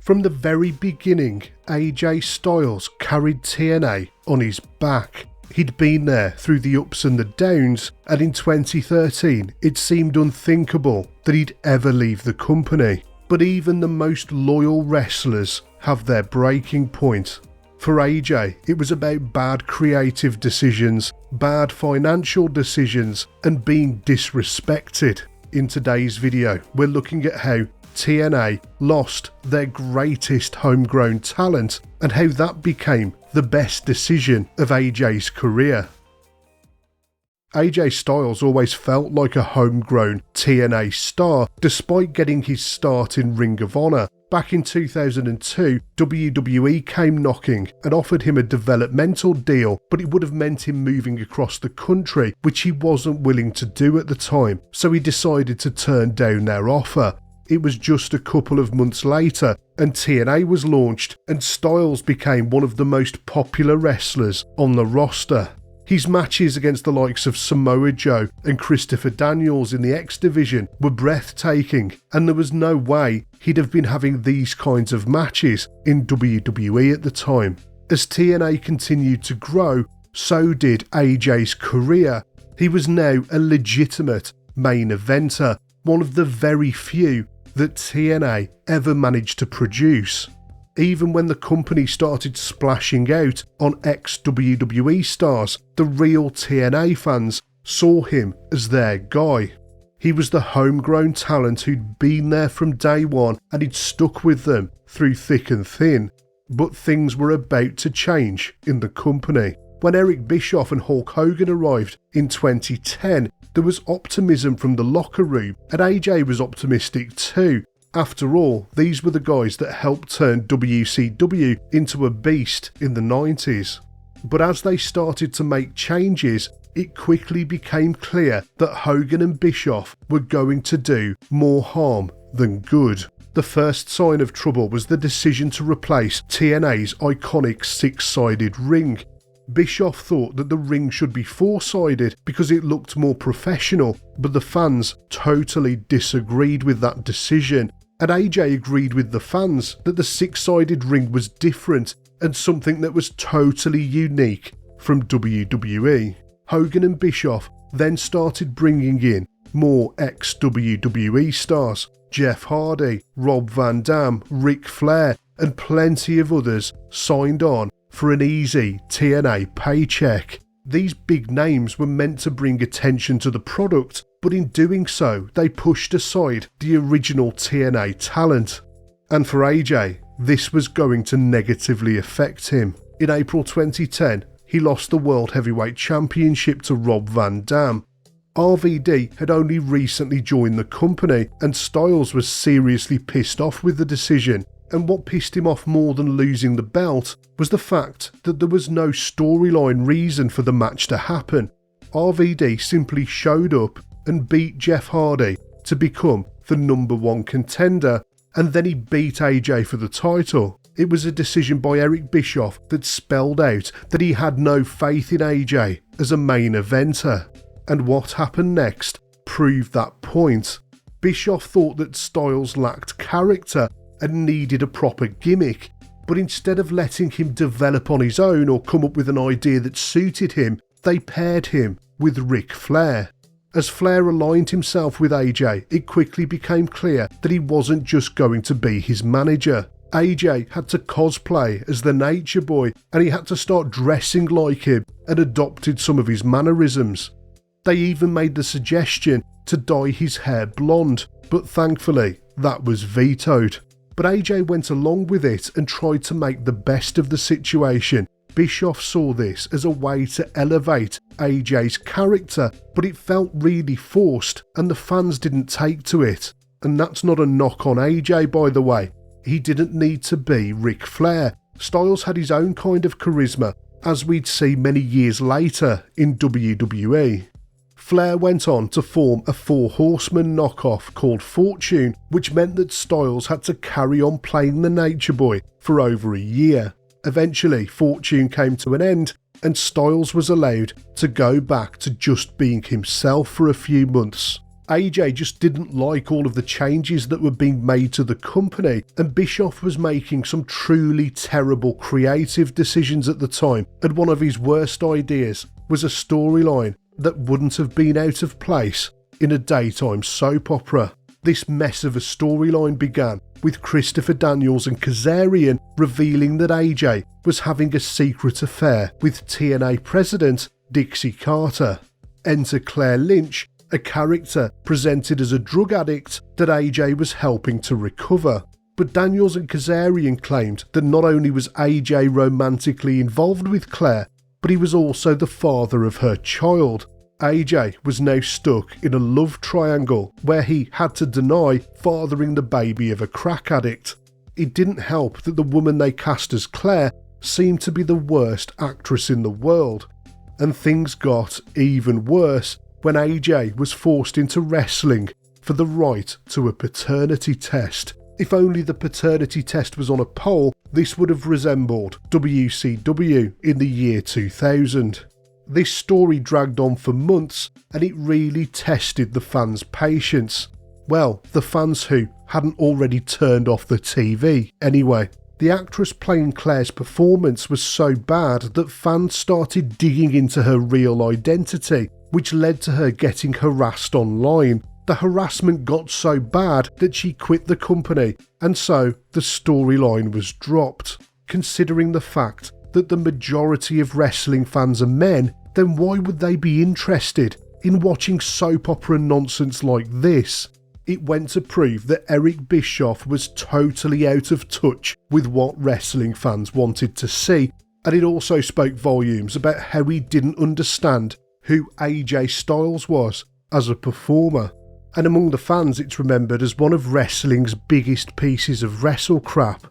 From the very beginning, AJ Styles carried TNA on his back. He'd been there through the ups and the downs, and in 2013 it seemed unthinkable that he'd ever leave the company. But even the most loyal wrestlers have their breaking point. For AJ, it was about bad creative decisions, bad financial decisions, and being disrespected. In today's video, we're looking at how TNA lost their greatest homegrown talent and how that became the best decision of AJ's career. AJ Styles always felt like a homegrown TNA star despite getting his start in Ring of Honor. Back in 2002, WWE came knocking and offered him a developmental deal, but it would have meant him moving across the country, which he wasn't willing to do at the time, so he decided to turn down their offer. It was just a couple of months later and TNA was launched, and Styles became one of the most popular wrestlers on the roster. His matches against the likes of Samoa Joe and Christopher Daniels in the X Division were breathtaking, and there was no way he'd have been having these kinds of matches in WWE at the time. As TNA continued to grow, so did AJ's career. He was now a legitimate main eventer, one of the very few that TNA ever managed to produce. Even when the company started splashing out on ex-WWE stars, the real TNA fans saw him as their guy. He was the homegrown talent who'd been there from day one and he'd stuck with them through thick and thin. But things were about to change in the company. When Eric Bischoff and Hulk Hogan arrived in 2010, there was optimism from the locker room, and AJ was optimistic too. After all, these were the guys that helped turn WCW into a beast in the 90s. But as they started to make changes, it quickly became clear that Hogan and Bischoff were going to do more harm than good. The first sign of trouble was the decision to replace TNA's iconic six-sided ring. Bischoff thought that the ring should be four-sided because it looked more professional, but the fans totally disagreed with that decision. And AJ agreed with the fans that the six-sided ring was different and something that was totally unique from WWE. Hogan and Bischoff then started bringing in more ex-WWE stars. Jeff Hardy, Rob Van Dam, Ric Flair, and plenty of others signed on for an easy TNA paycheck. These big names were meant to bring attention to the product, but in doing so, they pushed aside the original TNA talent. And for AJ, this was going to negatively affect him. In April 2010, he lost the World Heavyweight Championship to Rob Van Dam. RVD had only recently joined the company, and Styles was seriously pissed off with the decision. And what pissed him off more than losing the belt was the fact that there was no storyline reason for the match to happen. RVD simply showed up and beat Jeff Hardy to become the #1 contender, and then he beat AJ for the title. It was a decision by Eric Bischoff that spelled out that he had no faith in AJ as a main eventer. And what happened next proved that point. Bischoff thought that Styles lacked character and needed a proper gimmick, but instead of letting him develop on his own or come up with an idea that suited him, they paired him with Ric Flair. As Flair aligned himself with AJ, it quickly became clear that he wasn't just going to be his manager. AJ had to cosplay as the Nature Boy, and he had to start dressing like him and adopted some of his mannerisms. They even made the suggestion to dye his hair blonde, but thankfully that was vetoed. But AJ went along with it and tried to make the best of the situation. Bischoff saw this as a way to elevate AJ's character, but it felt really forced and the fans didn't take to it. And that's not a knock on AJ, by the way. He didn't need to be Ric Flair. Styles had his own kind of charisma, as we'd see many years later in WWE. Flair went on to form a Four Horsemen knockoff called Fortune, which meant that Styles had to carry on playing the Nature Boy for over a year. Eventually, Fortune came to an end and Styles was allowed to go back to just being himself for a few months. AJ just didn't like all of the changes that were being made to the company, and Bischoff was making some truly terrible creative decisions at the time, and one of his worst ideas was a storyline that wouldn't have been out of place in a daytime soap opera. This mess of a storyline began with Christopher Daniels and Kazarian revealing that AJ was having a secret affair with TNA president Dixie Carter. Enter Claire Lynch, a character presented as a drug addict that AJ was helping to recover. But Daniels and Kazarian claimed that not only was AJ romantically involved with Claire, but he was also the father of her child. AJ was now stuck in a love triangle where he had to deny fathering the baby of a crack addict. It didn't help that the woman they cast as Claire seemed to be the worst actress in the world. And things got even worse when AJ was forced into wrestling for the right to a paternity test. If only the paternity test was on a pole, this would have resembled WCW in the year 2000. This story dragged on for months, and it really tested the fans' patience. Well, the fans who hadn't already turned off the TV anyway. The actress playing Claire's performance was so bad that fans started digging into her real identity, which led to her getting harassed online. The harassment got so bad that she quit the company, and so the storyline was dropped. Considering the fact that the majority of wrestling fans are men, then why would they be interested in watching soap opera nonsense like this? It went to prove that Eric Bischoff was totally out of touch with what wrestling fans wanted to see, and it also spoke volumes about how he didn't understand who AJ Styles was as a performer. And among the fans, it's remembered as one of wrestling's biggest pieces of wrestle crap.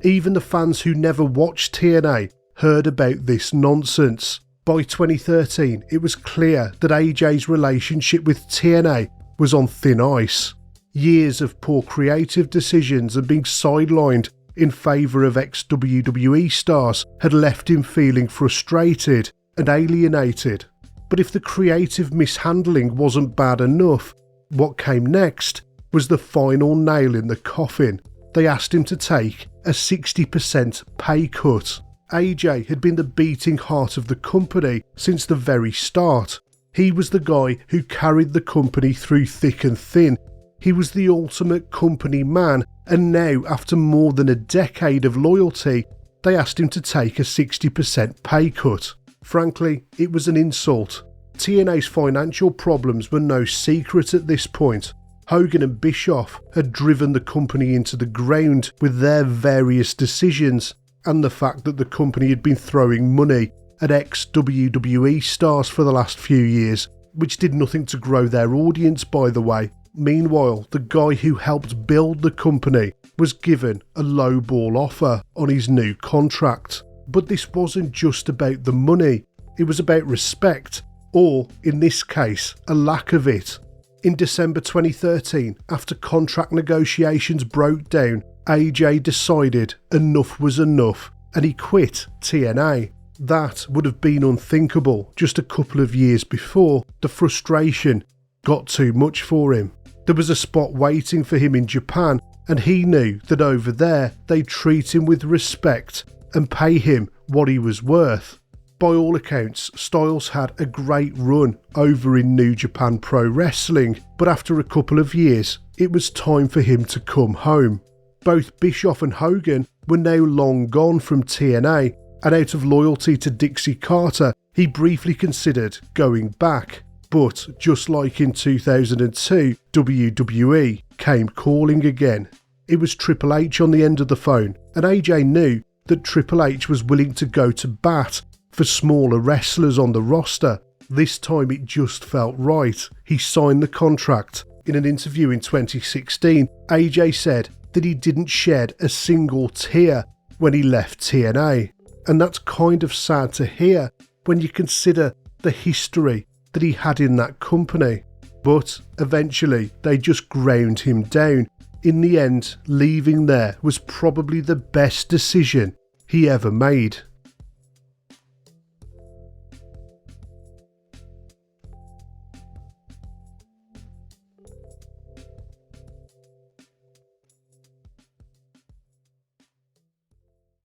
Even the fans who never watched TNA heard about this nonsense. By 2013, it was clear that AJ's relationship with TNA was on thin ice. Years of poor creative decisions and being sidelined in favour of ex-WWE stars had left him feeling frustrated and alienated. But if the creative mishandling wasn't bad enough, what came next was the final nail in the coffin. They asked him to take a 60% pay cut. AJ had been the beating heart of the company since the very start. He was the guy who carried the company through thick and thin. He was the ultimate company man, and now, after more than a decade of loyalty, they asked him to take a 60% pay cut. Frankly, it was an insult. TNA's financial problems were no secret at this point. Hogan and Bischoff had driven the company into the ground with their various decisions, and the fact that the company had been throwing money at ex-WWE stars for the last few years, which did nothing to grow their audience, by the way. Meanwhile, the guy who helped build the company was given a lowball offer on his new contract. But this wasn't just about the money, it was about respect, or, in this case, a lack of it. In December 2013, after contract negotiations broke down, AJ decided enough was enough and he quit TNA. That would have been unthinkable just a couple of years before. The frustration got too much for him. There was a spot waiting for him in Japan, and he knew that over there they'd treat him with respect and pay him what he was worth. By all accounts, Styles had a great run over in New Japan Pro Wrestling, but after a couple of years, it was time for him to come home. Both Bischoff and Hogan were now long gone from TNA, and out of loyalty to Dixie Carter, he briefly considered going back. But just like in 2002, WWE came calling again. It was Triple H on the end of the phone, and AJ knew that Triple H was willing to go to bat for smaller wrestlers on the roster. This time it just felt right. He signed the contract. In an interview in 2016, AJ said that he didn't shed a single tear when he left TNA. And that's kind of sad to hear when you consider the history that he had in that company. But eventually they just ground him down. In the end, leaving there was probably the best decision he ever made.